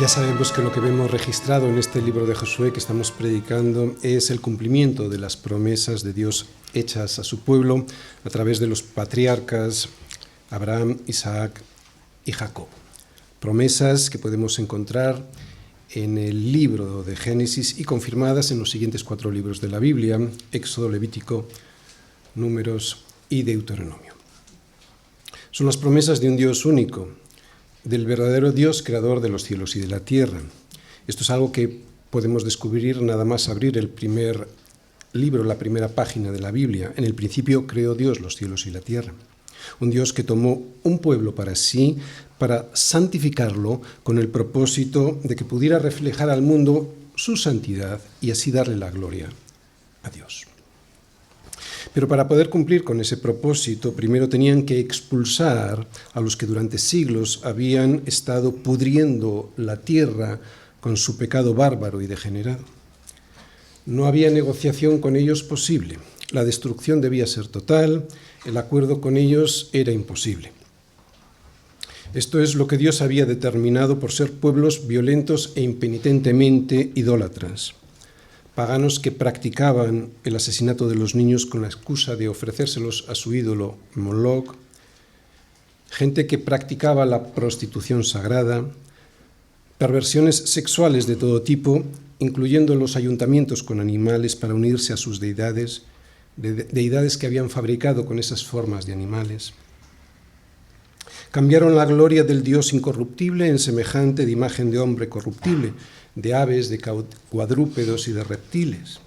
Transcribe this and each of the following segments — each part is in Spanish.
Ya sabemos que lo que vemos registrado en este libro de Josué que estamos predicando es el cumplimiento de las promesas de Dios hechas a su pueblo a través de los patriarcas Abraham, Isaac y Jacob. Promesas que podemos encontrar en el libro de Génesis y confirmadas en los siguientes 4 libros de la Biblia: Éxodo, Levítico, Números y Deuteronomio. Son las promesas de un Dios único, del verdadero Dios creador de los cielos y de la tierra. Esto es algo que podemos descubrir nada más abrir el primer libro, la primera página de la Biblia. En el principio creó Dios los cielos y la tierra. Un Dios que tomó un pueblo para sí, para santificarlo, con el propósito de que pudiera reflejar al mundo su santidad y así darle la gloria a Dios. Pero para poder cumplir con ese propósito, primero tenían que expulsar a los que durante siglos habían estado pudriendo la tierra con su pecado bárbaro y degenerado. No había negociación con ellos posible. La destrucción debía ser total, el acuerdo con ellos era imposible. Esto es lo que Dios había determinado por ser pueblos violentos e impenitentemente idólatras. Paganos que practicaban el asesinato de los niños con la excusa de ofrecérselos a su ídolo Moloch, gente que practicaba la prostitución sagrada, perversiones sexuales de todo tipo, incluyendo los ayuntamientos con animales para unirse a sus deidades, deidades que habían fabricado con esas formas de animales. Cambiaron la gloria del Dios incorruptible en semejante de imagen de hombre corruptible, de aves, de cuadrúpedos y de reptiles.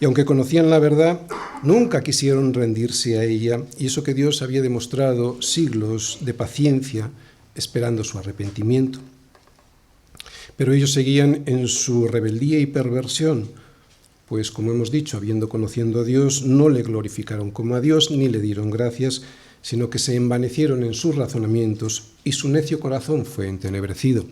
Y aunque conocían la verdad, nunca quisieron rendirse a ella, y eso que Dios había demostrado siglos de paciencia esperando su arrepentimiento. Pero ellos seguían en su rebeldía y perversión, pues, como hemos dicho, habiendo conocido a Dios, no le glorificaron como a Dios ni le dieron gracias, sino que se envanecieron en sus razonamientos y su necio corazón fue entenebrecido.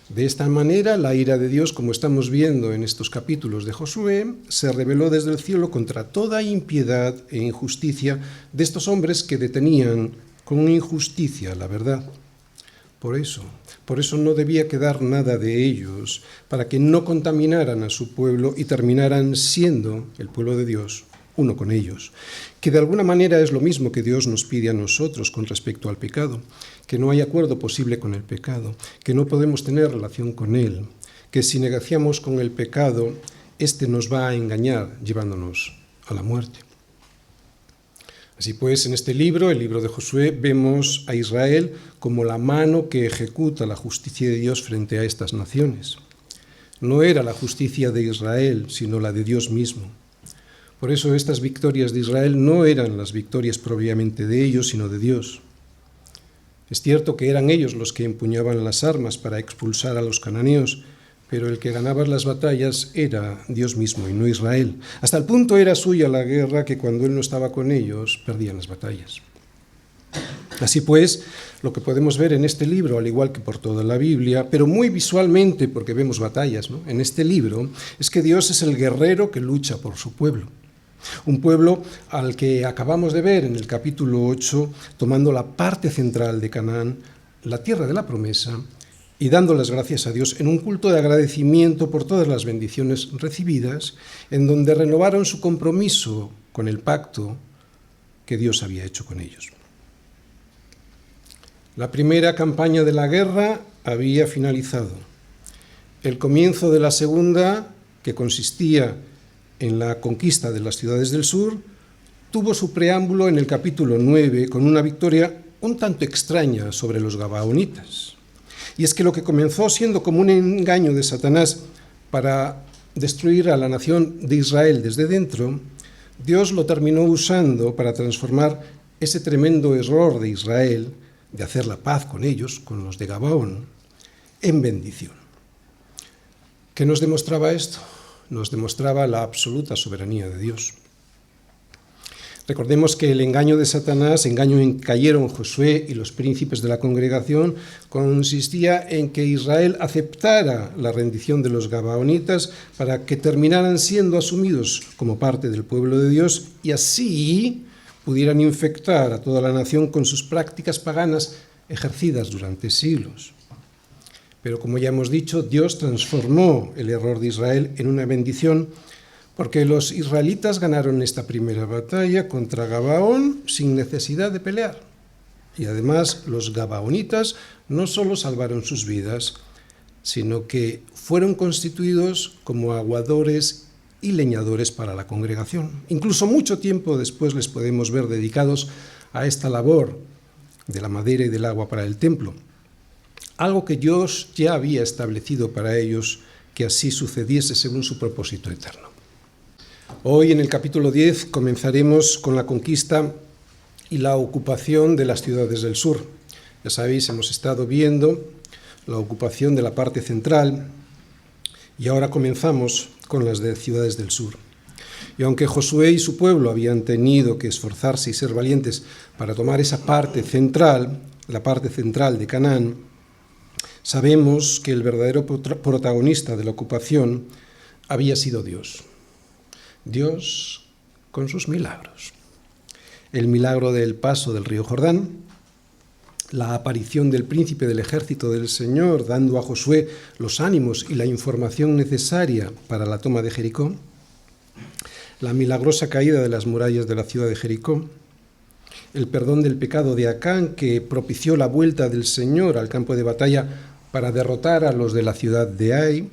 De esta manera, la ira de Dios, como estamos viendo en estos capítulos de Josué, se rebeló desde el cielo contra toda impiedad e injusticia de estos hombres que detenían con injusticia la verdad. Por eso no debía quedar nada de ellos, para que no contaminaran a su pueblo y terminaran siendo el pueblo de Dios uno con ellos, que de alguna manera es lo mismo que Dios nos pide a nosotros con respecto al pecado, que no hay acuerdo posible con el pecado, que no podemos tener relación con él, que si negociamos con el pecado, éste nos va a engañar llevándonos a la muerte. Así pues, en este libro, el libro de Josué, vemos a Israel como la mano que ejecuta la justicia de Dios frente a estas naciones. No era la justicia de Israel, sino la de Dios mismo. Por eso estas victorias de Israel no eran las victorias propiamente de ellos, sino de Dios. Es cierto que eran ellos los que empuñaban las armas para expulsar a los cananeos, pero el que ganaba las batallas era Dios mismo y no Israel. Hasta el punto era suya la guerra que cuando él no estaba con ellos, perdían las batallas. Así pues, lo que podemos ver en este libro, al igual que por toda la Biblia, pero muy visualmente porque vemos batallas, ¿no?, en este libro, es que Dios es el guerrero que lucha por su pueblo. Un pueblo al que acabamos de ver en el capítulo 8, tomando la parte central de Canaán, la tierra de la promesa, y dando las gracias a Dios en un culto de agradecimiento por todas las bendiciones recibidas, en donde renovaron su compromiso con el pacto que Dios había hecho con ellos. La primera campaña de la guerra había finalizado. El comienzo de la segunda, que consistía en la conquista de las ciudades del sur, tuvo su preámbulo en el capítulo 9 con una victoria un tanto extraña sobre los gabaonitas. Y es que lo que comenzó siendo como un engaño de Satanás para destruir a la nación de Israel desde dentro, Dios lo terminó usando para transformar ese tremendo error de Israel de hacer la paz con ellos, con los de Gabaón, en bendición. ¿Qué nos demostraba esto? Nos demostraba la absoluta soberanía de Dios. Recordemos que el engaño de Satanás, engaño en que cayeron Josué y los príncipes de la congregación, consistía en que Israel aceptara la rendición de los gabaonitas para que terminaran siendo asumidos como parte del pueblo de Dios y así pudieran infectar a toda la nación con sus prácticas paganas ejercidas durante siglos. Pero como ya hemos dicho, Dios transformó el error de Israel en una bendición, porque los israelitas ganaron esta primera batalla contra Gabaón sin necesidad de pelear. Y además los gabaonitas no solo salvaron sus vidas, sino que fueron constituidos como aguadores y leñadores para la congregación. Incluso mucho tiempo después les podemos ver dedicados a esta labor de la madera y del agua para el templo, algo que Dios ya había establecido para ellos, que así sucediese según su propósito eterno. Hoy en el capítulo 10 comenzaremos con la conquista y la ocupación de las ciudades del sur. Ya sabéis, hemos estado viendo la ocupación de la parte central y ahora comenzamos con las de ciudades del sur. Y aunque Josué y su pueblo habían tenido que esforzarse y ser valientes para tomar esa parte central, la parte central de Canaán, sabemos que el verdadero protagonista de la ocupación había sido Dios. Dios con sus milagros. El milagro del paso del río Jordán, la aparición del príncipe del ejército del Señor dando a Josué los ánimos y la información necesaria para la toma de Jericó, la milagrosa caída de las murallas de la ciudad de Jericó, el perdón del pecado de Acán que propició la vuelta del Señor al campo de batalla para derrotar a los de la ciudad de Ai,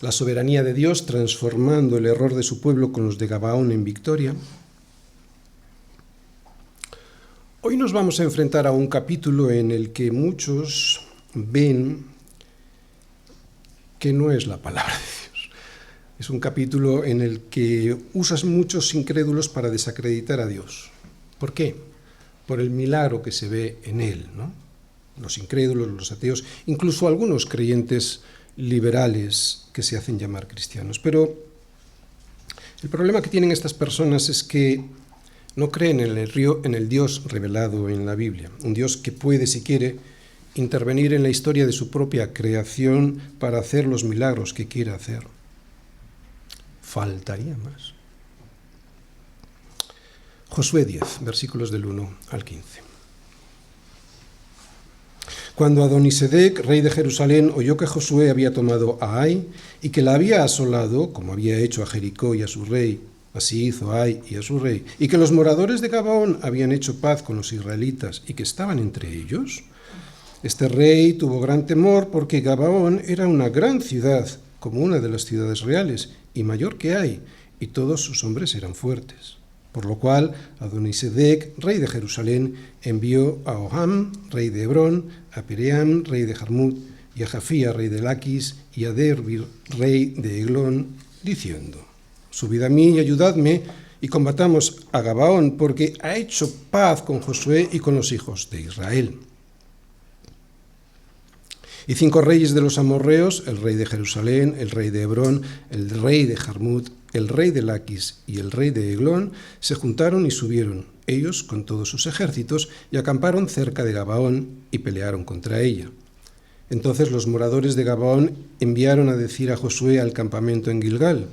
la soberanía de Dios transformando el error de su pueblo con los de Gabaón en victoria. Hoy nos vamos a enfrentar a un capítulo en el que muchos ven que no es la palabra de Dios. Es un capítulo en el que usan muchos incrédulos para desacreditar a Dios. ¿Por qué? Por el milagro que se ve en él, ¿no? Los incrédulos, los ateos, incluso algunos creyentes liberales que se hacen llamar cristianos. Pero el problema que tienen estas personas es que no creen en el Dios revelado en la Biblia, un Dios que puede, si quiere, intervenir en la historia de su propia creación para hacer los milagros que quiera hacer. Faltaría más. Josué 10, versículos del 1 al 15. Cuando Adonisedec, rey de Jerusalén, oyó que Josué había tomado a Ai y que la había asolado, como había hecho a Jericó y a su rey, así hizo a Ai y a su rey, y que los moradores de Gabaón habían hecho paz con los israelitas y que estaban entre ellos, este rey tuvo gran temor porque Gabaón era una gran ciudad, como una de las ciudades reales, y mayor que Ai, y todos sus hombres eran fuertes. Por lo cual Adonisedec, rey de Jerusalén, envió a Oham, rey de Hebrón, a Piream, rey de Jarmut, y a Jafía, rey de Laquis, y a Derbir, rey de Eglón, diciendo: subid a mí y ayudadme, y combatamos a Gabaón, porque ha hecho paz con Josué y con los hijos de Israel. Y 5 reyes de los amorreos, el rey de Jerusalén, el rey de Hebrón, el rey de Jarmut, el rey de Laquis y el rey de Eglón, se juntaron y subieron, ellos con todos sus ejércitos, y acamparon cerca de Gabaón y pelearon contra ella. Entonces los moradores de Gabaón enviaron a decir a Josué al campamento en Gilgal: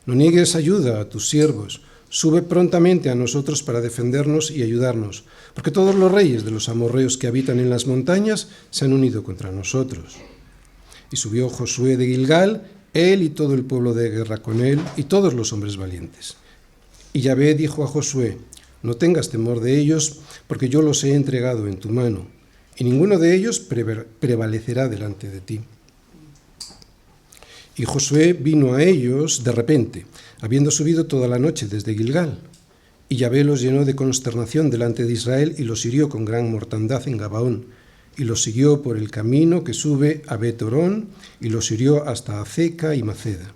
no niegues ayuda a tus siervos, sube prontamente a nosotros para defendernos y ayudarnos, porque todos los reyes de los amorreos que habitan en las montañas se han unido contra nosotros. Y subió Josué de Gilgal, él y todo el pueblo de guerra con él, y todos los hombres valientes. Y Yahvé dijo a Josué: no tengas temor de ellos, porque yo los he entregado en tu mano, y ninguno de ellos prevalecerá delante de ti. Y Josué vino a ellos de repente, habiendo subido toda la noche desde Gilgal. Y Yahvé los llenó de consternación delante de Israel y los hirió con gran mortandad en Gabaón. Y los siguió por el camino que sube a Bet-Orón y los hirió hasta Azeca y Maceda.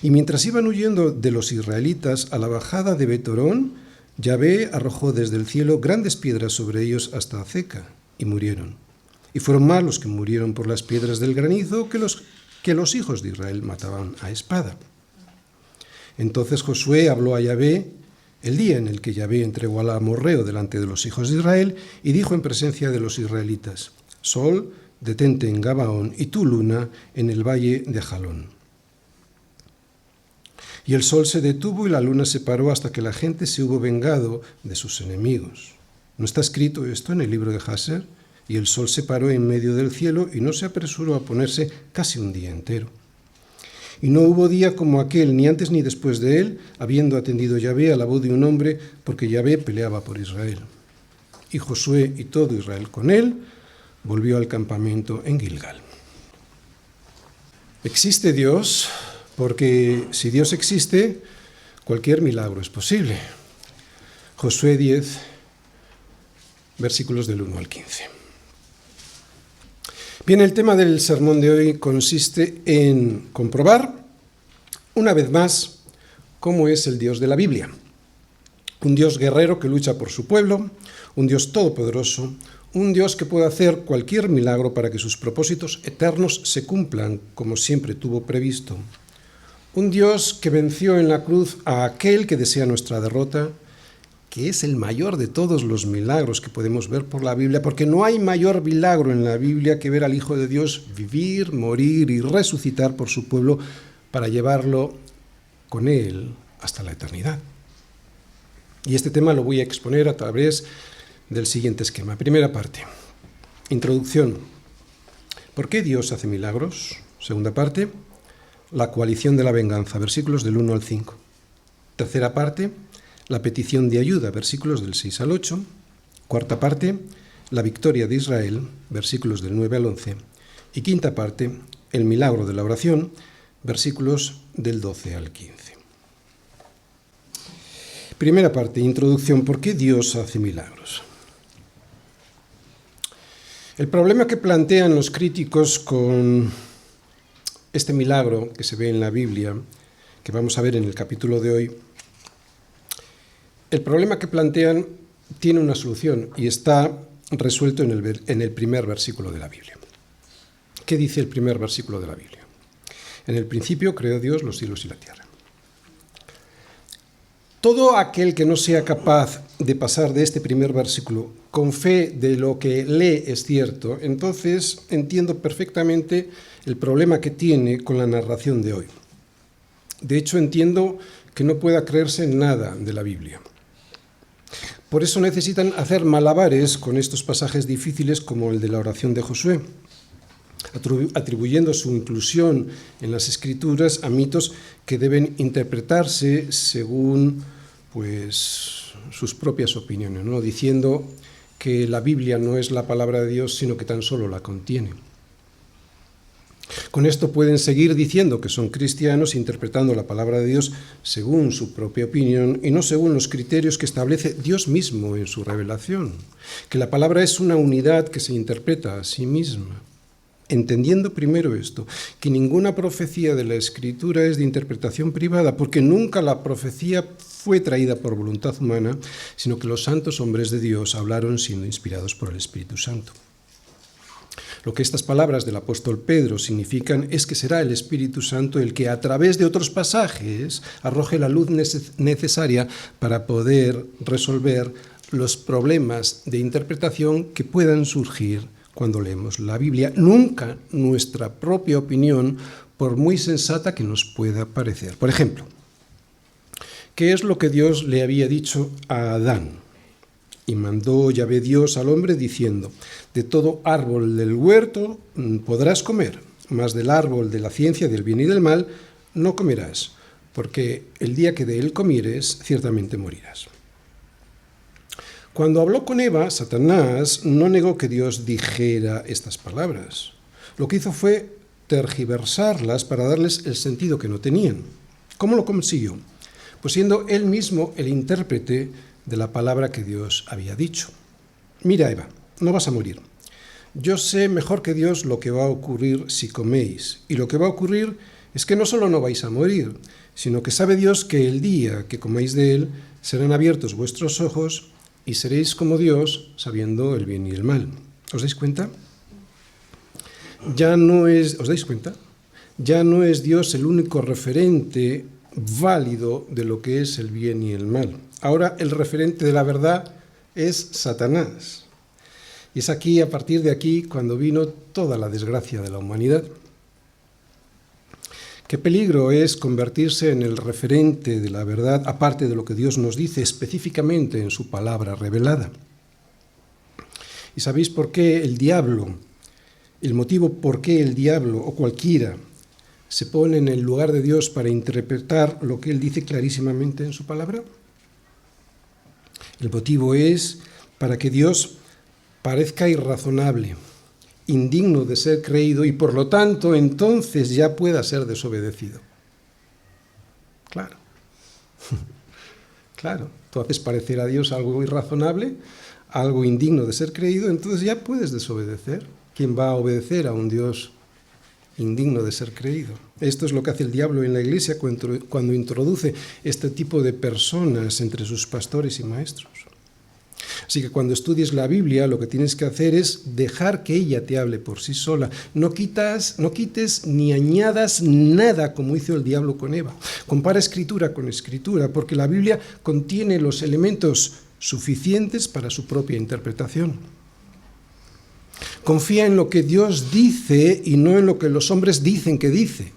Y mientras iban huyendo de los israelitas a la bajada de Bet-Orón, Yahvé arrojó desde el cielo grandes piedras sobre ellos hasta Azeca y murieron. Y fueron más los que murieron por las piedras del granizo que los hijos de Israel mataban a espada. Entonces Josué habló a Yahvé el día en el que Yahvé entregó al amorreo delante de los hijos de Israel y dijo en presencia de los israelitas: Sol, detente en Gabaón, y tú, luna, en el valle de Jalón. Y el sol se detuvo y la luna se paró hasta que la gente se hubo vengado de sus enemigos. ¿No está escrito esto en el libro de Jaser? y el sol se paró en medio del cielo y no se apresuró a ponerse casi un día entero. Y no hubo día como aquel, ni antes ni después de él, habiendo atendido Yahvé a la voz de un hombre, porque Yahvé peleaba por Israel. Y Josué y todo Israel con él volvió al campamento en Gilgal. ¿Existe Dios? Porque si Dios existe, cualquier milagro es posible. Josué 10, versículos del 1 al 15. Bien, el tema del sermón de hoy consiste en comprobar, una vez más, cómo es el Dios de la Biblia. Un Dios guerrero que lucha por su pueblo, un Dios todopoderoso, un Dios que puede hacer cualquier milagro para que sus propósitos eternos se cumplan como siempre tuvo previsto. Un Dios que venció en la cruz a aquel que desea nuestra derrota, que es el mayor de todos los milagros que podemos ver por la Biblia, porque no hay mayor milagro en la Biblia que ver al Hijo de Dios vivir, morir y resucitar por su pueblo para llevarlo con él hasta la eternidad. Y este tema lo voy a exponer a través del siguiente esquema. Primera parte, introducción. ¿Por qué Dios hace milagros? Segunda parte, la coalición de la venganza, versículos del 1 al 5. Tercera parte, la petición de ayuda, versículos del 6 al 8. Cuarta parte, la victoria de Israel, versículos del 9 al 11. Y quinta parte, el milagro de la oración, versículos del 12 al 15. Primera parte, introducción. ¿Por qué Dios hace milagros? El problema que plantean los críticos con este milagro que se ve en la Biblia, que vamos a ver en el capítulo de hoy, el problema que plantean tiene una solución y está resuelto en el primer versículo de la Biblia. ¿Qué dice el primer versículo de la Biblia? En el principio creó Dios los cielos y la tierra. Todo aquel que no sea capaz de pasar de este primer versículo con fe de lo que lee es cierto, entonces entiendo perfectamente el problema que tiene con la narración de hoy. De hecho, entiendo que no pueda creerse en nada de la Biblia. Por eso necesitan hacer malabares con estos pasajes difíciles como el de la oración de Josué, atribuyendo su inclusión en las Escrituras a mitos que deben interpretarse según sus propias opiniones, ¿no? Diciendo que la Biblia no es la palabra de Dios, sino que tan solo la contiene. Con esto pueden seguir diciendo que son cristianos interpretando la palabra de Dios según su propia opinión y no según los criterios que establece Dios mismo en su revelación, que la palabra es una unidad que se interpreta a sí misma. Entendiendo primero esto, que ninguna profecía de la Escritura es de interpretación privada, porque nunca la profecía fue traída por voluntad humana, sino que los santos hombres de Dios hablaron siendo inspirados por el Espíritu Santo. Lo que estas palabras del apóstol Pedro significan es que será el Espíritu Santo el que a través de otros pasajes arroje la luz necesaria para poder resolver los problemas de interpretación que puedan surgir cuando leemos la Biblia. Nunca nuestra propia opinión, por muy sensata que nos pueda parecer. Por ejemplo, ¿qué es lo que Dios le había dicho a Adán? Y mandó Yahvé Dios al hombre diciendo: de todo árbol del huerto podrás comer, mas del árbol de la ciencia del bien y del mal no comerás, porque el día que de él comieres, ciertamente morirás. Cuando habló con Eva, Satanás no negó que Dios dijera estas palabras. Lo que hizo fue tergiversarlas para darles el sentido que no tenían. ¿Cómo lo consiguió? Pues siendo él mismo el intérprete de la palabra que Dios había dicho. Mira, Eva, no vas a morir. Yo sé mejor que Dios lo que va a ocurrir si coméis. Y lo que va a ocurrir es que no solo no vais a morir, sino que sabe Dios que el día que comáis de él serán abiertos vuestros ojos y seréis como Dios, sabiendo el bien y el mal. ¿Os dais cuenta? ¿Os dais cuenta? Ya no es Dios el único referente válido de lo que es el bien y el mal. Ahora el referente de la verdad es Satanás. Y es aquí, a partir de aquí, cuando vino toda la desgracia de la humanidad. Qué peligro es convertirse en el referente de la verdad, aparte de lo que Dios nos dice específicamente en su palabra revelada. ¿Y sabéis por qué el diablo, el motivo por qué el diablo o cualquiera se pone en el lugar de Dios para interpretar lo que Él dice clarísimamente en su palabra? El motivo es para que Dios parezca irrazonable, indigno de ser creído y por lo tanto entonces ya pueda ser desobedecido. Claro. Claro, tú haces parecer a Dios algo irrazonable, algo indigno de ser creído, entonces ya puedes desobedecer. ¿Quién va a obedecer a un Dios indigno de ser creído? Esto es lo que hace el diablo en la iglesia cuando introduce este tipo de personas entre sus pastores y maestros. Así que cuando estudies la Biblia, lo que tienes que hacer es dejar que ella te hable por sí sola. No quites ni añadas nada como hizo el diablo con Eva. Compara escritura con escritura, porque la Biblia contiene los elementos suficientes para su propia interpretación. Confía en lo que Dios dice y no en lo que los hombres dicen que dice.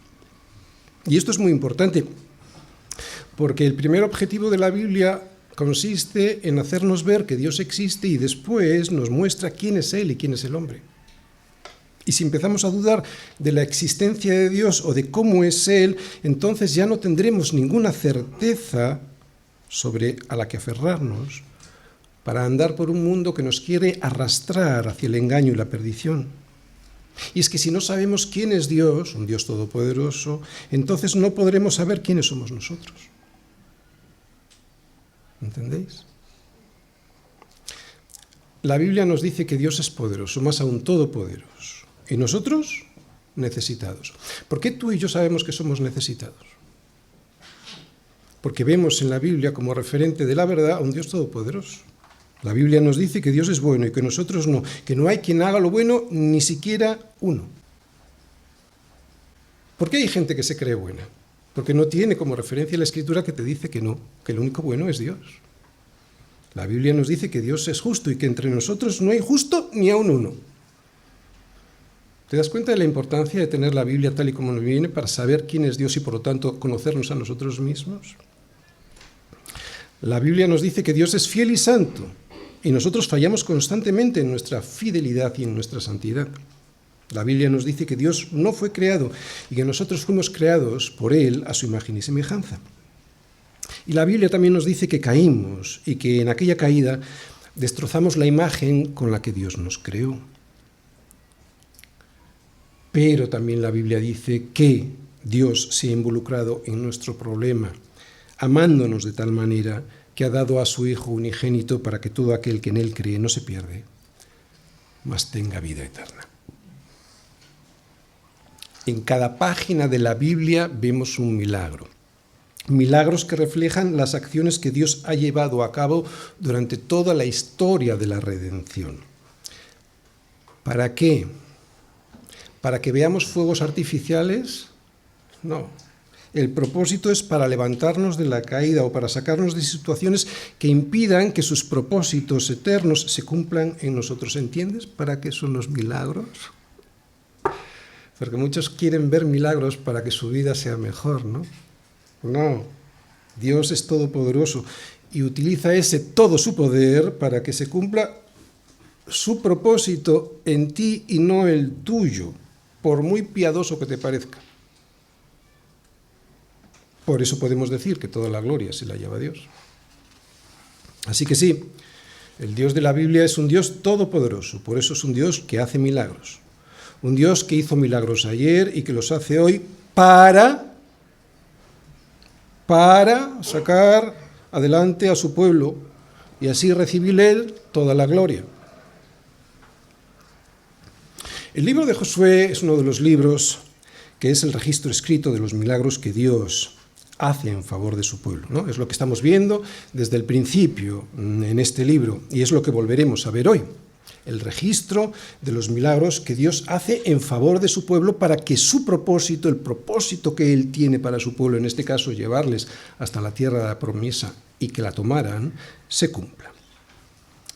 Y esto es muy importante, porque el primer objetivo de la Biblia consiste en hacernos ver que Dios existe y después nos muestra quién es Él y quién es el hombre. Y si empezamos a dudar de la existencia de Dios o de cómo es Él, entonces ya no tendremos ninguna certeza a la que aferrarnos para andar por un mundo que nos quiere arrastrar hacia el engaño y la perdición. Y es que si no sabemos quién es Dios, un Dios todopoderoso, entonces no podremos saber quiénes somos nosotros. ¿Entendéis? La Biblia nos dice que Dios es poderoso, más aún todopoderoso. Y nosotros, necesitados. ¿Por qué tú y yo sabemos que somos necesitados? Porque vemos en la Biblia como referente de la verdad a un Dios todopoderoso. La Biblia nos dice que Dios es bueno y que nosotros no, que no hay quien haga lo bueno, ni siquiera uno. ¿Por qué hay gente que se cree buena? Porque no tiene como referencia la Escritura que te dice que no, que el único bueno es Dios. La Biblia nos dice que Dios es justo y que entre nosotros no hay justo ni aun uno. ¿Te das cuenta de la importancia de tener la Biblia tal y como nos viene para saber quién es Dios y por lo tanto conocernos a nosotros mismos? La Biblia nos dice que Dios es fiel y santo y nosotros fallamos constantemente en nuestra fidelidad y en nuestra santidad. La Biblia nos dice que Dios no fue creado y que nosotros fuimos creados por Él a su imagen y semejanza. Y la Biblia también nos dice que caímos y que en aquella caída destrozamos la imagen con la que Dios nos creó. Pero también la Biblia dice que Dios se ha involucrado en nuestro problema, amándonos de tal manera que ha dado a su Hijo unigénito para que todo aquel que en Él cree no se pierde, mas tenga vida eterna. En cada página de la Biblia vemos un milagro. Milagros que reflejan las acciones que Dios ha llevado a cabo durante toda la historia de la redención. ¿Para qué? ¿Para que veamos fuegos artificiales? No. El propósito es para levantarnos de la caída o para sacarnos de situaciones que impidan que sus propósitos eternos se cumplan en nosotros. ¿Entiendes para qué son los milagros? Porque muchos quieren ver milagros para que su vida sea mejor, ¿no? No, Dios es todopoderoso y utiliza todo su poder para que se cumpla su propósito en ti y no el tuyo, por muy piadoso que te parezca. Por eso podemos decir que toda la gloria se la lleva Dios. Así que sí, el Dios de la Biblia es un Dios todopoderoso, por eso es un Dios que hace milagros. Un Dios que hizo milagros ayer y que los hace hoy para sacar adelante a su pueblo y así recibir Él toda la gloria. El libro de Josué es uno de los libros que es el registro escrito de los milagros que Dios hace en favor de su pueblo, ¿no? Es lo que estamos viendo desde el principio en este libro y es lo que volveremos a ver hoy. El registro de los milagros que Dios hace en favor de su pueblo para que su propósito, el propósito que Él tiene para su pueblo, en este caso llevarles hasta la tierra de la promesa y que la tomaran, se cumpla.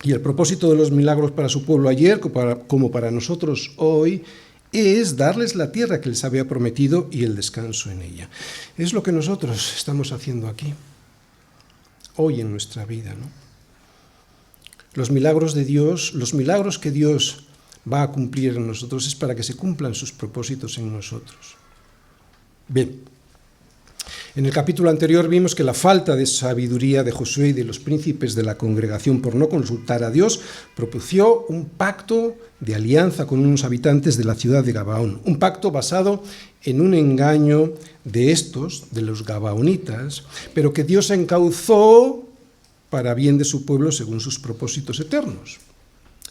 Y el propósito de los milagros para su pueblo ayer, como para nosotros hoy, es darles la tierra que les había prometido y el descanso en ella. Es lo que nosotros estamos haciendo aquí, hoy en nuestra vida, ¿no? Los milagros de Dios, los milagros que Dios va a cumplir en nosotros es para que se cumplan sus propósitos en nosotros. Bien, en el capítulo anterior vimos que la falta de sabiduría de Josué y de los príncipes de la congregación por no consultar a Dios propició un pacto de alianza con unos habitantes de la ciudad de Gabaón, un pacto basado en un engaño de estos, de los gabaonitas, pero que Dios encauzó para bien de su pueblo según sus propósitos eternos.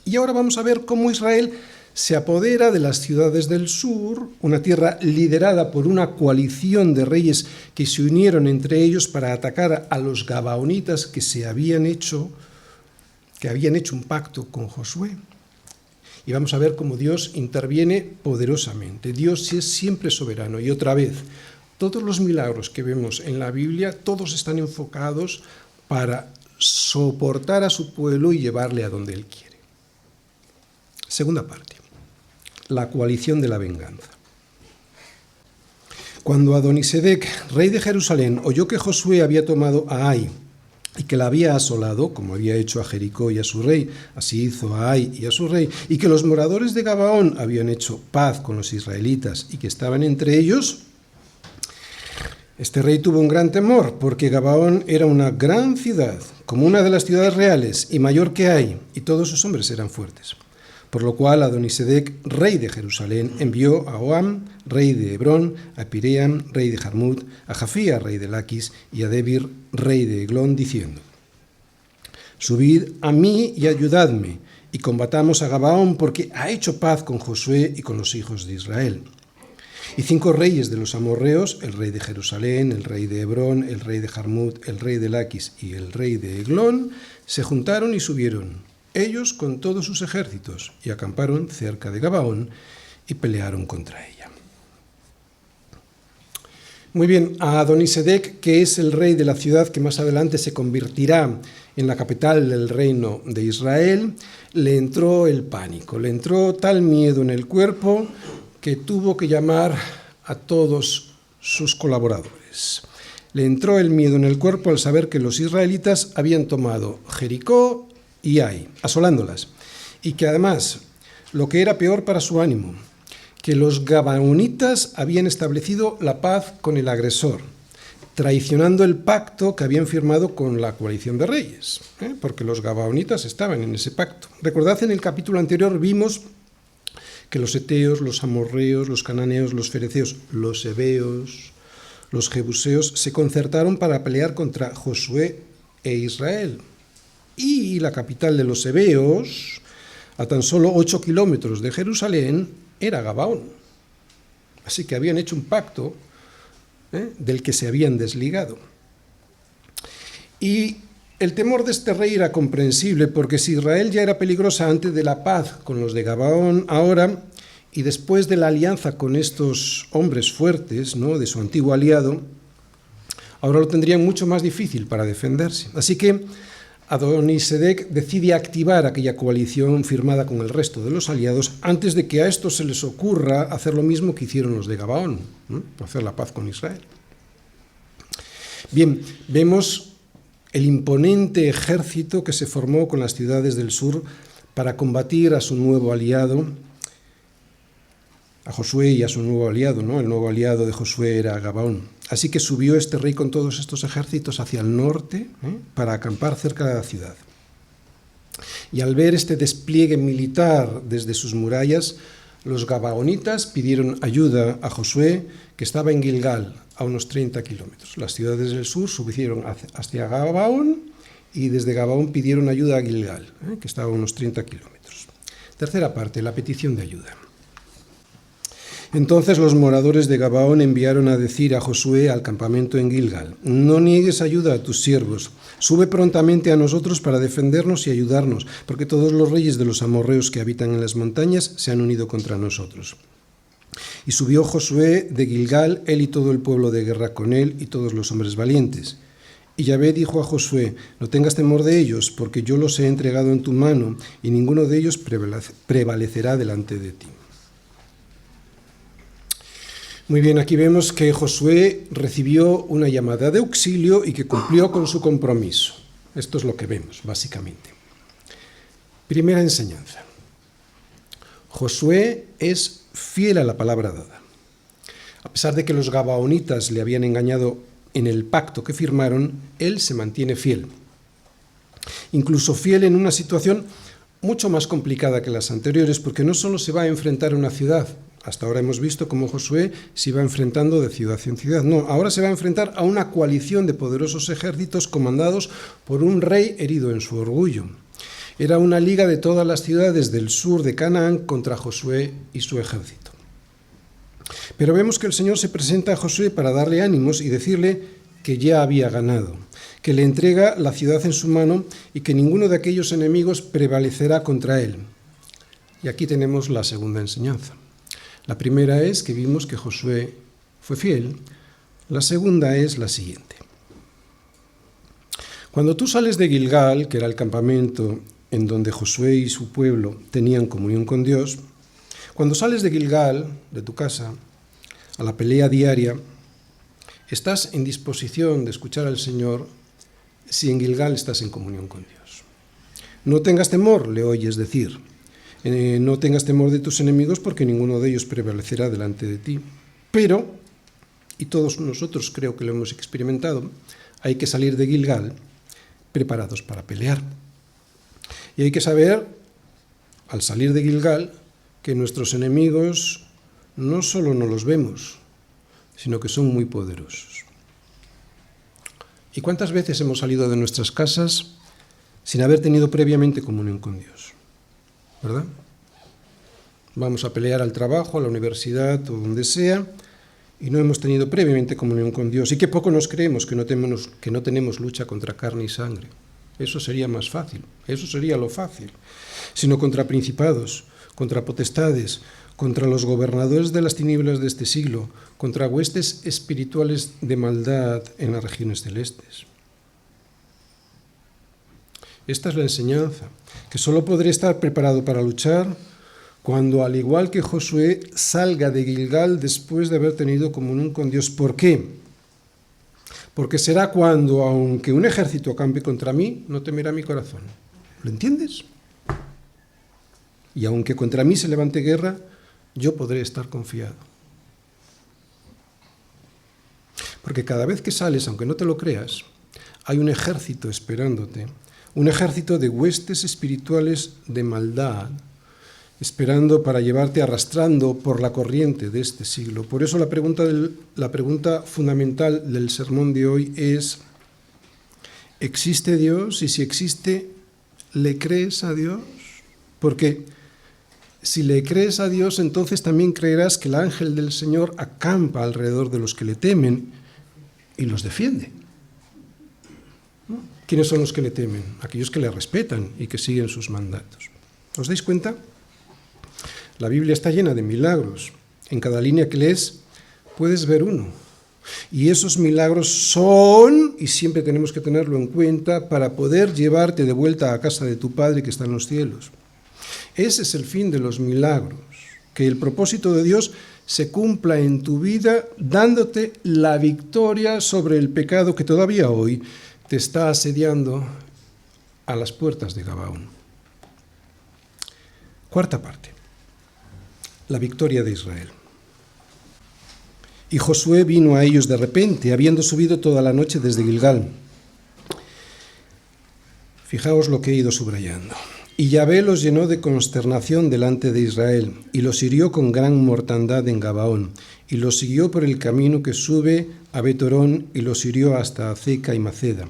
Y ahora vamos a ver cómo Israel se apodera de las ciudades del sur, una tierra liderada por una coalición de reyes que se unieron entre ellos para atacar a los gabaonitas que habían hecho un pacto con Josué. Y vamos a ver cómo Dios interviene poderosamente. Dios es siempre soberano. Y otra vez, todos los milagros que vemos en la Biblia, todos están enfocados para soportar a su pueblo y llevarle a donde Él quiere. Segunda parte, la coalición de la venganza. Cuando Adonisedec, rey de Jerusalén, oyó que Josué había tomado a Ai y que la había asolado, como había hecho a Jericó y a su rey, así hizo a Ai y a su rey, y que los moradores de Gabaón habían hecho paz con los israelitas y que estaban entre ellos, este rey tuvo un gran temor, porque Gabaón era una gran ciudad, como una de las ciudades reales, y mayor que Ai, y todos sus hombres eran fuertes. Por lo cual Adonisedec, rey de Jerusalén, envió a Oam, rey de Hebrón, a Piream, rey de Jarmut, a Jafía, rey de Laquis, y a Debir, rey de Eglón, diciendo: Subid a mí y ayudadme, y combatamos a Gabaón, porque ha hecho paz con Josué y con los hijos de Israel. Y 5 reyes de los amorreos, el rey de Jerusalén, el rey de Hebrón, el rey de Jarmut, el rey de Laquis y el rey de Eglón, se juntaron y subieron, ellos con todos sus ejércitos, y acamparon cerca de Gabaón y pelearon contra ella. Muy bien, a Adonisedec, que es el rey de la ciudad que más adelante se convertirá en la capital del reino de Israel, le entró el pánico, le entró tal miedo en el cuerpo que tuvo que llamar a todos sus colaboradores. Le entró el miedo en el cuerpo al saber que los israelitas habían tomado Jericó y Ai, asolándolas, y que además, lo que era peor para su ánimo, que los gabaonitas habían establecido la paz con el agresor, traicionando el pacto que habían firmado con la coalición de reyes, porque los gabaonitas estaban en ese pacto. Recordad, en el capítulo anterior vimos que los heteos, los amorreos, los cananeos, los fereceos, los heveos, los jebuseos se concertaron para pelear contra Josué e Israel. Y la capital de los heveos, a tan solo 8 kilómetros de Jerusalén, era Gabaón. Así que habían hecho un pacto del que se habían desligado. Y el temor de este rey era comprensible, porque si Israel ya era peligrosa antes de la paz con los de Gabaón, ahora, y después de la alianza con estos hombres fuertes, ¿no?, de su antiguo aliado, ahora lo tendrían mucho más difícil para defenderse. Así que Adonisedec decide activar aquella coalición firmada con el resto de los aliados antes de que a estos se les ocurra hacer lo mismo que hicieron los de Gabaón, hacer la paz con Israel. Bien, vemos el imponente ejército que se formó con las ciudades del sur para combatir a su nuevo aliado, a Josué y a su nuevo aliado, ¿no? El nuevo aliado de Josué era Gabaón. Así que subió este rey con todos estos ejércitos hacia el norte para acampar cerca de la ciudad. Y al ver este despliegue militar desde sus murallas, los gabaonitas pidieron ayuda a Josué, que estaba en Gilgal, a unos 30 kilómetros. Las ciudades del sur subieron hacia Gabaón y desde Gabaón pidieron ayuda a Gilgal, que estaba a unos 30 kilómetros. Tercera parte, la petición de ayuda. Entonces los moradores de Gabaón enviaron a decir a Josué al campamento en Gilgal: no niegues ayuda a tus siervos, sube prontamente a nosotros para defendernos y ayudarnos, porque todos los reyes de los amorreos que habitan en las montañas se han unido contra nosotros. Y subió Josué de Gilgal, él y todo el pueblo de guerra con él y todos los hombres valientes. Y Yahvé dijo a Josué: no tengas temor de ellos, porque yo los he entregado en tu mano, y ninguno de ellos prevalecerá delante de ti. Muy bien, aquí vemos que Josué recibió una llamada de auxilio y que cumplió con su compromiso. Esto es lo que vemos, básicamente. Primera enseñanza. Josué es fiel a la palabra dada. A pesar de que los gabaonitas le habían engañado en el pacto que firmaron, él se mantiene fiel. Incluso fiel en una situación mucho más complicada que las anteriores, porque no solo se va a enfrentar a una ciudad. Hasta ahora hemos visto cómo Josué se iba enfrentando de ciudad en ciudad. No, ahora se va a enfrentar a una coalición de poderosos ejércitos comandados por un rey herido en su orgullo. Era una liga de todas las ciudades del sur de Canaán contra Josué y su ejército. Pero vemos que el Señor se presenta a Josué para darle ánimos y decirle que ya había ganado, que le entrega la ciudad en su mano y que ninguno de aquellos enemigos prevalecerá contra él. Y aquí tenemos la segunda enseñanza. La primera es que vimos que Josué fue fiel. La segunda es la siguiente. Cuando tú sales de Gilgal, que era el campamento en donde Josué y su pueblo tenían comunión con Dios, cuando sales de Gilgal, de tu casa, a la pelea diaria, estás en disposición de escuchar al Señor si en Gilgal estás en comunión con Dios. No tengas temor, le oyes decir. No tengas temor de tus enemigos porque ninguno de ellos prevalecerá delante de ti. Pero, y todos nosotros creo que lo hemos experimentado, hay que salir de Gilgal preparados para pelear. Y hay que saber, al salir de Gilgal, que nuestros enemigos no solo no los vemos, sino que son muy poderosos. ¿Y cuántas veces hemos salido de nuestras casas sin haber tenido previamente comunión con Dios? ¿Verdad? Vamos a pelear al trabajo, a la universidad o donde sea, y no hemos tenido previamente comunión con Dios. Y qué poco nos creemos que no tenemos lucha contra carne y sangre. Eso sería más fácil, eso sería lo fácil. Sino contra principados, contra potestades, contra los gobernadores de las tinieblas de este siglo, contra huestes espirituales de maldad en las regiones celestes. Esta es la enseñanza, que solo podré estar preparado para luchar cuando, al igual que Josué, salga de Gilgal después de haber tenido comunión con Dios. ¿Por qué? Porque será cuando, aunque un ejército acampe contra mí, no temerá mi corazón. ¿Lo entiendes? Y aunque contra mí se levante guerra, yo podré estar confiado. Porque cada vez que sales, aunque no te lo creas, hay un ejército esperándote, un ejército de huestes espirituales de maldad, esperando para llevarte arrastrando por la corriente de este siglo. Por eso la pregunta fundamental del sermón de hoy es: ¿existe Dios? Y si existe, ¿le crees a Dios? Porque si le crees a Dios, entonces también creerás que el ángel del Señor acampa alrededor de los que le temen y los defiende. ¿Quiénes son los que le temen? Aquellos que le respetan y que siguen sus mandatos. ¿Os dais cuenta? La Biblia está llena de milagros. En cada línea que lees puedes ver uno. Y esos milagros son, y siempre tenemos que tenerlo en cuenta, para poder llevarte de vuelta a casa de tu Padre que está en los cielos. Ese es el fin de los milagros, que el propósito de Dios se cumpla en tu vida dándote la victoria sobre el pecado que todavía hoy te está asediando a las puertas de Gabaón. Cuarta parte. La victoria de Israel. Y Josué vino a ellos de repente, habiendo subido toda la noche desde Gilgal. Fijaos lo que he ido subrayando. Y Yahvé los llenó de consternación delante de Israel, y los hirió con gran mortandad en Gabaón, y los siguió por el camino que sube a Betorón, y los hirió hasta Azeca y Maceda.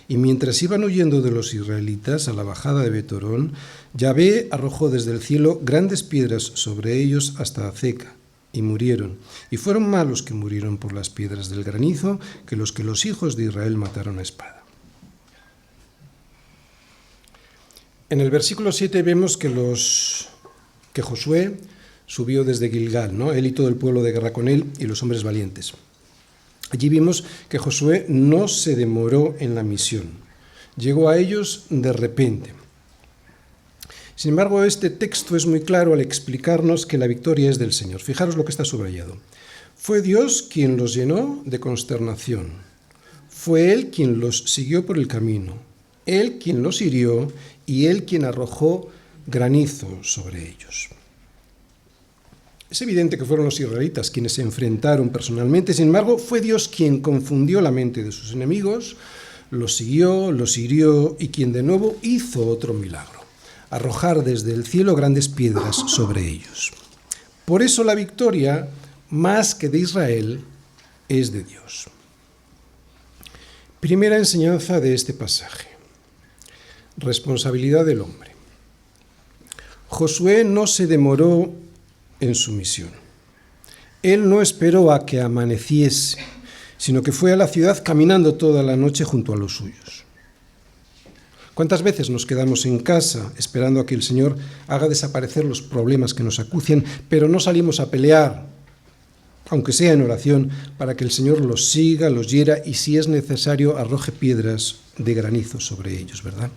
Y mientras iban huyendo de los israelitas a la bajada de Betorón, Yahvé arrojó desde el cielo grandes piedras sobre ellos hasta Azeca, y murieron. Y fueron más los que murieron por las piedras del granizo que los hijos de Israel mataron a espada. En el versículo 7 vemos que Josué subió desde Gilgal, ¿no? Él y todo el pueblo de guerra con él y los hombres valientes. Allí vimos que Josué no se demoró en la misión. Llegó a ellos de repente. Sin embargo, este texto es muy claro al explicarnos que la victoria es del Señor. Fijaros lo que está subrayado. Fue Dios quien los llenó de consternación. Fue Él quien los siguió por el camino. Él quien los hirió y Él quien arrojó granizo sobre ellos. Es evidente que fueron los israelitas quienes se enfrentaron personalmente, sin embargo, fue Dios quien confundió la mente de sus enemigos, los siguió, los hirió y quien de nuevo hizo otro milagro, arrojar desde el cielo grandes piedras sobre ellos. Por eso la victoria, más que de Israel, es de Dios. Primera enseñanza de este pasaje. Responsabilidad del hombre. Josué no se demoró en su misión. Él no esperó a que amaneciese, sino que fue a la ciudad caminando toda la noche junto a los suyos. ¿Cuántas veces nos quedamos en casa esperando a que el Señor haga desaparecer los problemas que nos acucian, pero no salimos a pelear, aunque sea en oración, para que el Señor los siga, los hiera y, si es necesario, arroje piedras de granizo sobre ellos, ¿verdad?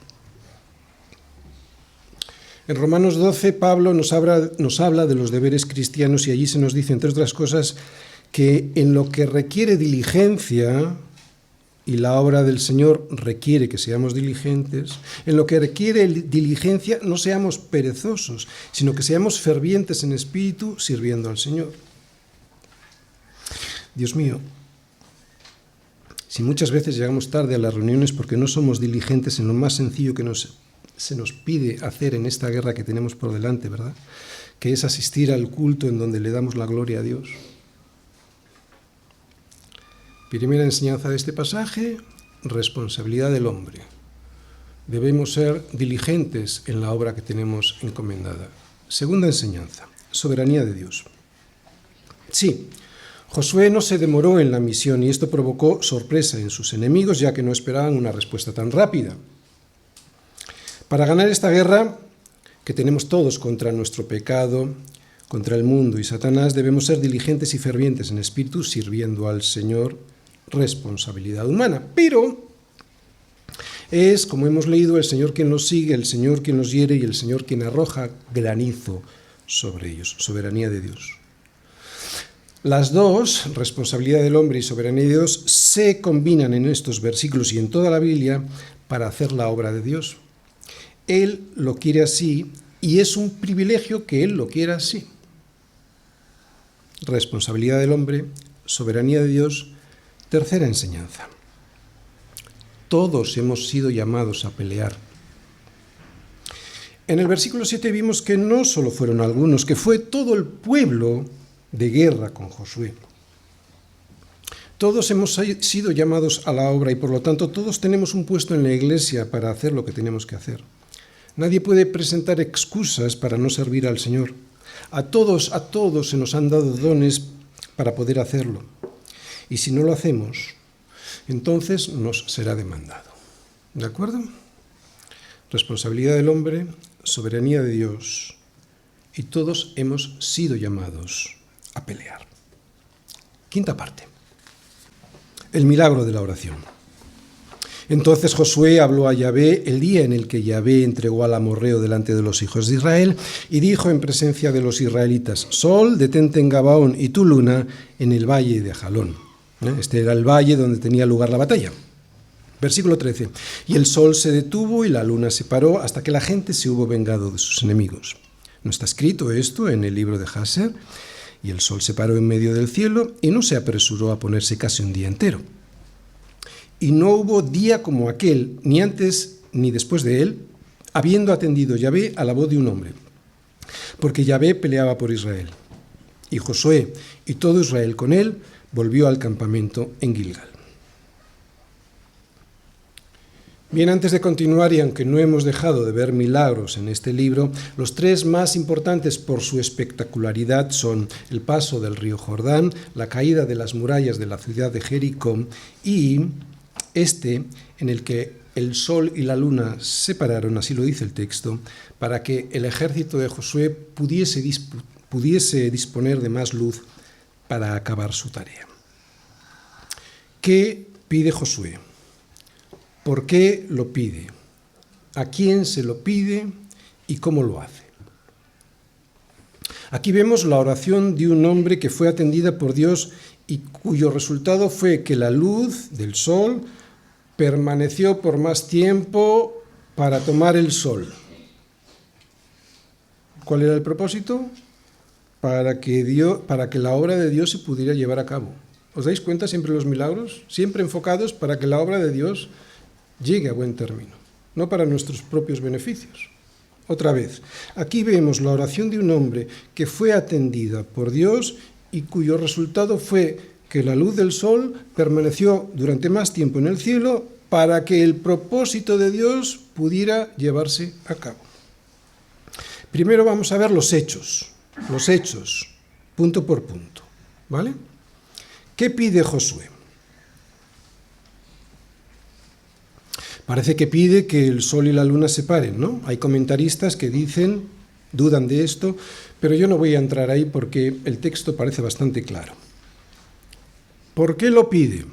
En Romanos 12, Pablo nos habla de los deberes cristianos y allí se nos dice, entre otras cosas, que en lo que requiere diligencia, y la obra del Señor requiere que seamos diligentes, en lo que requiere diligencia no seamos perezosos, sino que seamos fervientes en espíritu sirviendo al Señor. Dios mío, si muchas veces llegamos tarde a las reuniones porque no somos diligentes en lo más sencillo que se nos pide hacer en esta guerra que tenemos por delante, ¿verdad? Que es asistir al culto en donde le damos la gloria a Dios. Primera enseñanza de este pasaje, responsabilidad del hombre. Debemos ser diligentes en la obra que tenemos encomendada. Segunda enseñanza, soberanía de Dios. Sí, Josué no se demoró en la misión y esto provocó sorpresa en sus enemigos, ya que no esperaban una respuesta tan rápida. Para ganar esta guerra que tenemos todos contra nuestro pecado, contra el mundo y Satanás, debemos ser diligentes y fervientes en espíritu, sirviendo al Señor, responsabilidad humana. Pero es, como hemos leído, el Señor quien los sigue, el Señor quien los hiere y el Señor quien arroja granizo sobre ellos, soberanía de Dios. Las dos, responsabilidad del hombre y soberanía de Dios, se combinan en estos versículos y en toda la Biblia para hacer la obra de Dios. Él lo quiere así y es un privilegio que Él lo quiera así. Responsabilidad del hombre, soberanía de Dios. Tercera enseñanza. Todos hemos sido llamados a pelear. En el versículo 7 vimos que no solo fueron algunos, que fue todo el pueblo de guerra con Josué. Todos hemos sido llamados a la obra y por lo tanto todos tenemos un puesto en la iglesia para hacer lo que tenemos que hacer. Nadie puede presentar excusas para no servir al Señor. A todos se nos han dado dones para poder hacerlo. Y si no lo hacemos, entonces nos será demandado. ¿De acuerdo? Responsabilidad del hombre, soberanía de Dios, y todos hemos sido llamados a pelear. Quinta parte. El milagro de la oración. Entonces Josué habló a Yahvé el día en el que Yahvé entregó al amorreo delante de los hijos de Israel y dijo en presencia de los israelitas: Sol, detente en Gabaón y tu luna en el valle de Jalón. Este era el valle donde tenía lugar la batalla. Versículo 13. Y el sol se detuvo y la luna se paró hasta que la gente se hubo vengado de sus enemigos. ¿No está escrito esto en el libro de Jaser? Y el sol se paró en medio del cielo y no se apresuró a ponerse casi un día entero. Y no hubo día como aquel, ni antes ni después de él, habiendo atendido Yahvé a la voz de un hombre. Porque Yahvé peleaba por Israel. Y Josué y todo Israel con él volvió al campamento en Gilgal. Bien, antes de continuar, y aunque no hemos dejado de ver milagros en este libro, los tres más importantes por su espectacularidad son el paso del río Jordán, la caída de las murallas de la ciudad de Jericó y este en el que el sol y la luna se separaron, así lo dice el texto, para que el ejército de Josué pudiese disponer de más luz para acabar su tarea. ¿Qué pide Josué? ¿Por qué lo pide? ¿A quién se lo pide? ¿Y cómo lo hace? Aquí vemos la oración de un hombre que fue atendida por Dios y cuyo resultado fue que la luz del sol permaneció por más tiempo para tomar el sol. ¿Cuál era el propósito? Para que la obra de Dios se pudiera llevar a cabo. ¿Os dais cuenta siempre los milagros? Siempre enfocados para que la obra de Dios llegue a buen término, no para nuestros propios beneficios. Otra vez, aquí vemos la oración de un hombre que fue atendida por Dios y cuyo resultado fue que la luz del sol permaneció durante más tiempo en el cielo para que el propósito de Dios pudiera llevarse a cabo. Primero vamos a ver los hechos, punto por punto, ¿vale? ¿Qué pide Josué? Parece que pide que el sol y la luna se paren, ¿no? Hay comentaristas que dudan de esto, pero yo no voy a entrar ahí porque el texto parece bastante claro. ¿Por qué lo pide?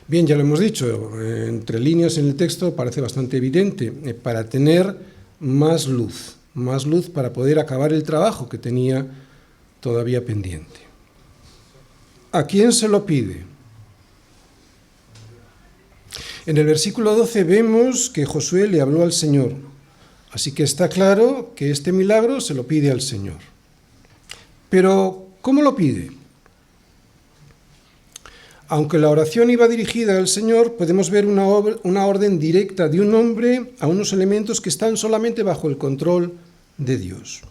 Bien, ya lo hemos dicho, entre líneas en el texto parece bastante evidente, para tener más luz para poder acabar el trabajo que tenía todavía pendiente. ¿A quién se lo pide? En el versículo 12 vemos que Josué le habló al Señor, así que está claro que este milagro se lo pide al Señor. Pero, ¿cómo lo pide? Aunque la oración iba dirigida al Señor, podemos ver una orden directa de un hombre a unos elementos que están solamente bajo el control de Dios.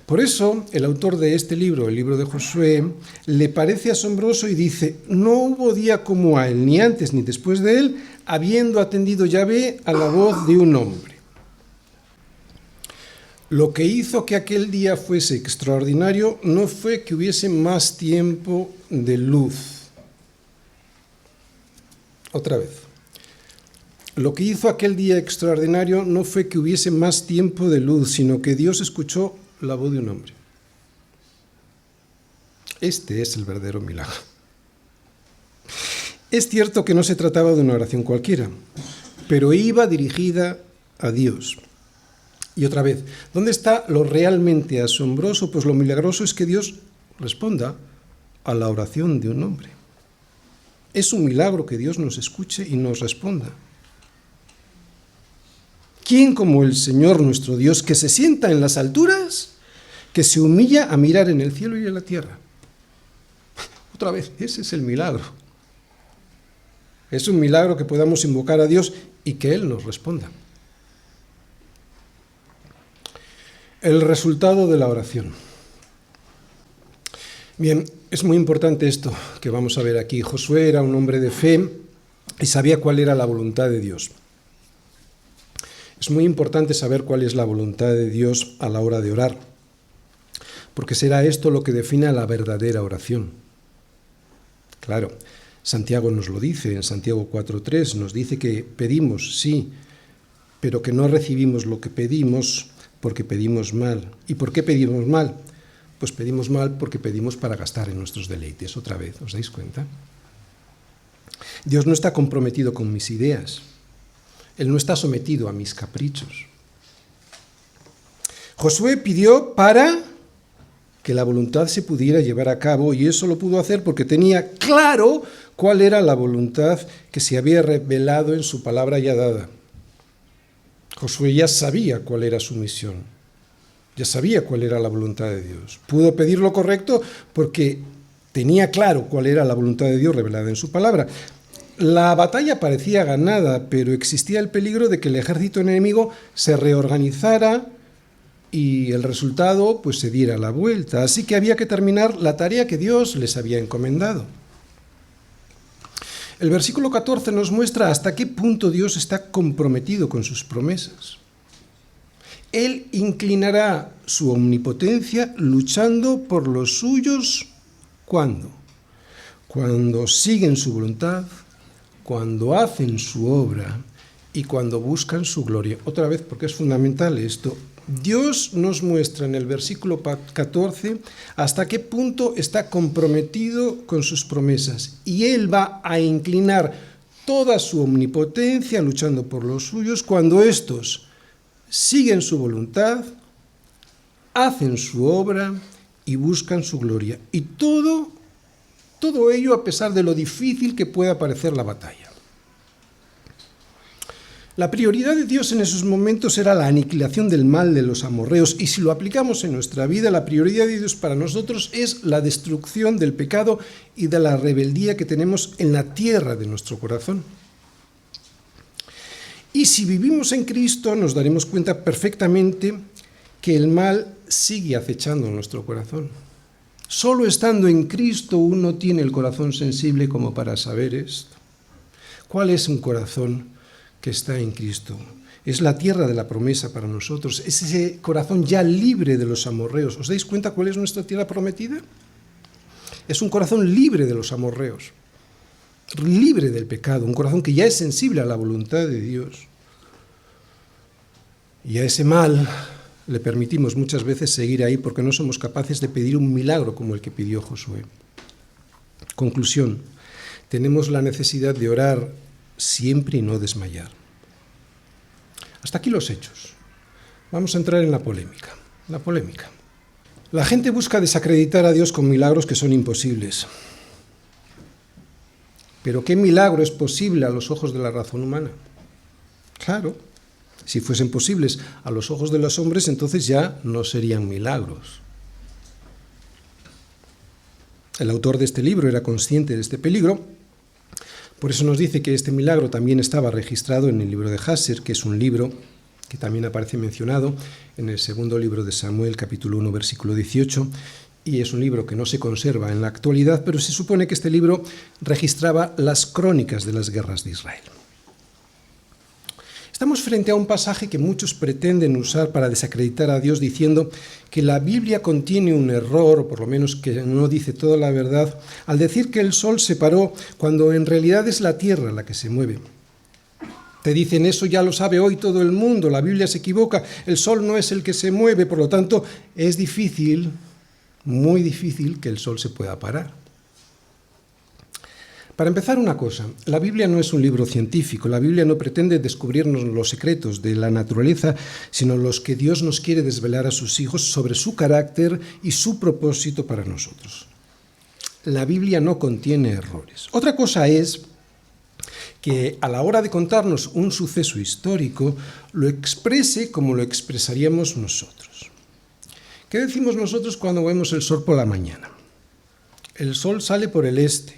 Por eso, el autor de este libro, el libro de Josué, le parece asombroso y dice: no hubo día como a él, ni antes ni después de él, habiendo atendido Yahvé a la voz de un hombre. Lo que hizo que aquel día fuese extraordinario no fue que hubiese más tiempo de luz. Otra vez. Lo que hizo aquel día extraordinario no fue que hubiese más tiempo de luz, sino que Dios escuchó la voz de un hombre. Este es el verdadero milagro. Es cierto que no se trataba de una oración cualquiera, pero iba dirigida a Dios. Y otra vez, ¿dónde está lo realmente asombroso? Pues lo milagroso es que Dios responda a la oración de un hombre. Es un milagro que Dios nos escuche y nos responda. ¿Quién como el Señor nuestro Dios, que se sienta en las alturas, que se humilla a mirar en el cielo y en la tierra? Otra vez, ese es el milagro. Es un milagro que podamos invocar a Dios y que Él nos responda. El resultado de la oración. Bien, es muy importante esto que vamos a ver aquí. Josué era un hombre de fe y sabía cuál era la voluntad de Dios. Es muy importante saber cuál es la voluntad de Dios a la hora de orar, porque será esto lo que define la verdadera oración. Claro, Santiago nos lo dice, en Santiago 4:3 nos dice que pedimos, sí, pero que no recibimos lo que pedimos porque pedimos mal. ¿Y por qué pedimos mal? Pues pedimos mal porque pedimos para gastar en nuestros deleites. Otra vez, ¿os dais cuenta? Dios no está comprometido con mis ideas. Él no está sometido a mis caprichos. Josué pidió para que la voluntad se pudiera llevar a cabo, y eso lo pudo hacer porque tenía claro cuál era la voluntad que se había revelado en su palabra ya dada. Josué ya sabía cuál era su misión, ya sabía cuál era la voluntad de Dios. Pudo pedir lo correcto porque tenía claro cuál era la voluntad de Dios revelada en su palabra. La batalla parecía ganada, pero existía el peligro de que el ejército enemigo se reorganizara y el resultado pues se diera la vuelta. Así que había que terminar la tarea que Dios les había encomendado. El versículo 14 nos muestra hasta qué punto Dios está comprometido con sus promesas. Él inclinará su omnipotencia luchando por los suyos. ¿Cuándo? Cuando siguen su voluntad, cuando hacen su obra y cuando buscan su gloria. Otra vez, porque es fundamental esto. Dios nos muestra en el versículo 14 hasta qué punto está comprometido con sus promesas. Y Él va a inclinar toda su omnipotencia luchando por los suyos cuando estos siguen su voluntad, hacen su obra y buscan su gloria. Y todo ello a pesar de lo difícil que pueda parecer la batalla. La prioridad de Dios en esos momentos era la aniquilación del mal de los amorreos, y si lo aplicamos en nuestra vida, la prioridad de Dios para nosotros es la destrucción del pecado y de la rebeldía que tenemos en la tierra de nuestro corazón. Y si vivimos en Cristo, nos daremos cuenta perfectamente que el mal sigue acechando nuestro corazón. Solo estando en Cristo uno tiene el corazón sensible como para saber esto. ¿Cuál es un corazón que está en Cristo? Es la tierra de la promesa para nosotros, es ese corazón ya libre de los amorreos. ¿Os dais cuenta cuál es nuestra tierra prometida? Es un corazón libre de los amorreos, libre del pecado, un corazón que ya es sensible a la voluntad de Dios. Y a ese mal le permitimos muchas veces seguir ahí porque no somos capaces de pedir un milagro como el que pidió Josué. Conclusión, tenemos la necesidad de orar siempre y no desmayar. Hasta aquí los hechos. Vamos a entrar en la polémica. La polémica. La gente busca desacreditar a Dios con milagros que son imposibles. Pero ¿qué milagro es posible a los ojos de la razón humana? Claro, si fuesen posibles a los ojos de los hombres, entonces ya no serían milagros. El autor de este libro era consciente de este peligro. Por eso nos dice que este milagro también estaba registrado en el libro de Jasher, que es un libro que también aparece mencionado en el segundo libro de Samuel, capítulo 1, versículo 18, y es un libro que no se conserva en la actualidad, pero se supone que este libro registraba las crónicas de las guerras de Israel. Estamos frente a un pasaje que muchos pretenden usar para desacreditar a Dios diciendo que la Biblia contiene un error, o por lo menos que no dice toda la verdad, al decir que el sol se paró cuando en realidad es la tierra la que se mueve. Te dicen, eso ya lo sabe hoy todo el mundo, la Biblia se equivoca, el sol no es el que se mueve, por lo tanto es difícil, muy difícil que el sol se pueda parar. Para empezar, una cosa, la Biblia no es un libro científico, la Biblia no pretende descubrirnos los secretos de la naturaleza, sino los que Dios nos quiere desvelar a sus hijos sobre su carácter y su propósito para nosotros. La Biblia no contiene errores. Otra cosa es que a la hora de contarnos un suceso histórico, lo exprese como lo expresaríamos nosotros. ¿Qué decimos nosotros cuando vemos el sol por la mañana? El sol sale por el este.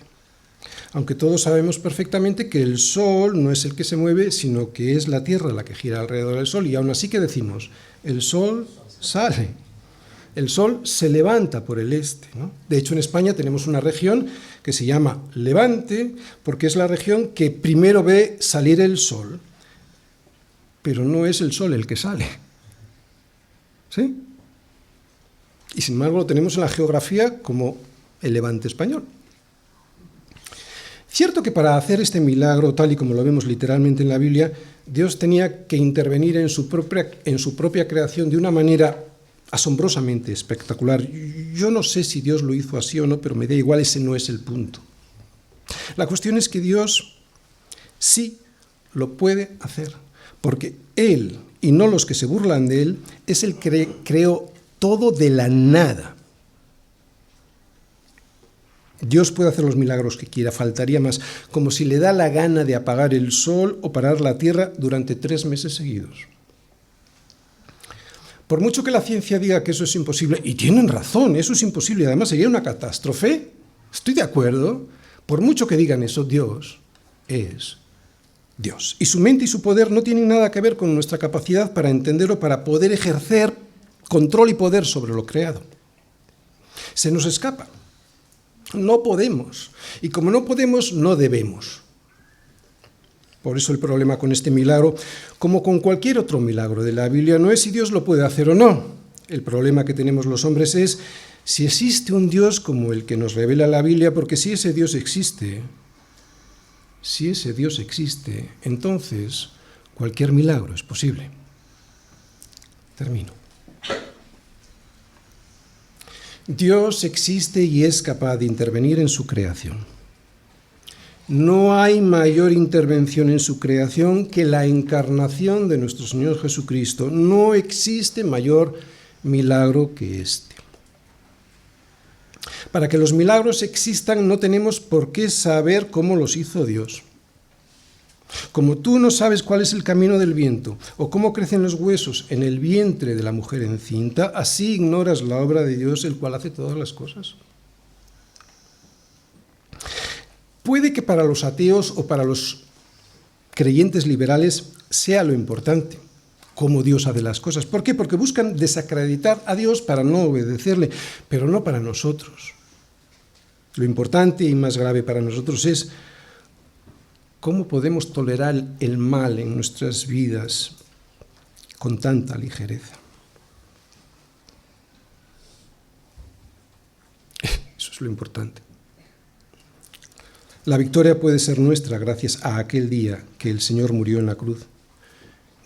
Aunque todos sabemos perfectamente que el sol no es el que se mueve, sino que es la Tierra la que gira alrededor del sol. Y aún así, ¿qué decimos? El sol sale. El sol se levanta por el este, ¿no? De hecho, en España tenemos una región que se llama Levante, porque es la región que primero ve salir el sol, pero no es el sol el que sale. ¿Sí? Y sin embargo lo tenemos en la geografía como el Levante español. Cierto que para hacer este milagro, tal y como lo vemos literalmente en la Biblia, Dios tenía que intervenir en su propia creación de una manera asombrosamente espectacular. Yo no sé si Dios lo hizo así o no, pero me da igual, ese no es el punto. La cuestión es que Dios sí lo puede hacer, porque Él, y no los que se burlan de Él, es el que creó todo de la nada. Dios puede hacer los milagros que quiera, faltaría más, como si le da la gana de apagar el sol o parar la tierra durante 3 meses seguidos. Por mucho que la ciencia diga que eso es imposible, y tienen razón, eso es imposible, y además sería una catástrofe, estoy de acuerdo, por mucho que digan eso, Dios es Dios. Y su mente y su poder no tienen nada que ver con nuestra capacidad para entender o para poder ejercer control y poder sobre lo creado. Se nos escapa. No podemos. Y como no podemos, no debemos. Por eso el problema con este milagro, como con cualquier otro milagro de la Biblia, no es si Dios lo puede hacer o no. El problema que tenemos los hombres es si existe un Dios como el que nos revela la Biblia, porque si ese Dios existe, entonces cualquier milagro es posible. Termino. Dios existe y es capaz de intervenir en su creación. No hay mayor intervención en su creación que la encarnación de nuestro Señor Jesucristo. No existe mayor milagro que este. Para que los milagros existan no tenemos por qué saber cómo los hizo Dios. Como tú no sabes cuál es el camino del viento, o cómo crecen los huesos en el vientre de la mujer encinta, así ignoras la obra de Dios, el cual hace todas las cosas. Puede que para los ateos o para los creyentes liberales sea lo importante, cómo Dios hace las cosas. ¿Por qué? Porque buscan desacreditar a Dios para no obedecerle, pero no para nosotros. Lo importante y más grave para nosotros es cómo podemos tolerar el mal en nuestras vidas con tanta ligereza. Eso es lo importante. La victoria puede ser nuestra gracias a aquel día que el Señor murió en la cruz.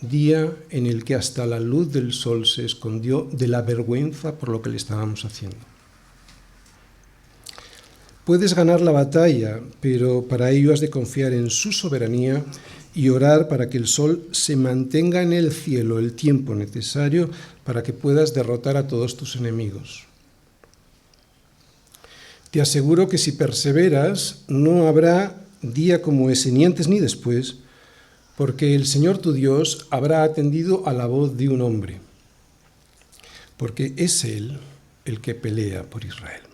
Día en el que hasta la luz del sol se escondió de la vergüenza por lo que le estábamos haciendo. Puedes ganar la batalla, pero para ello has de confiar en su soberanía y orar para que el sol se mantenga en el cielo el tiempo necesario para que puedas derrotar a todos tus enemigos. Te aseguro que si perseveras, no habrá día como ese, ni antes ni después, porque el Señor tu Dios habrá atendido a la voz de un hombre, porque es Él el que pelea por Israel.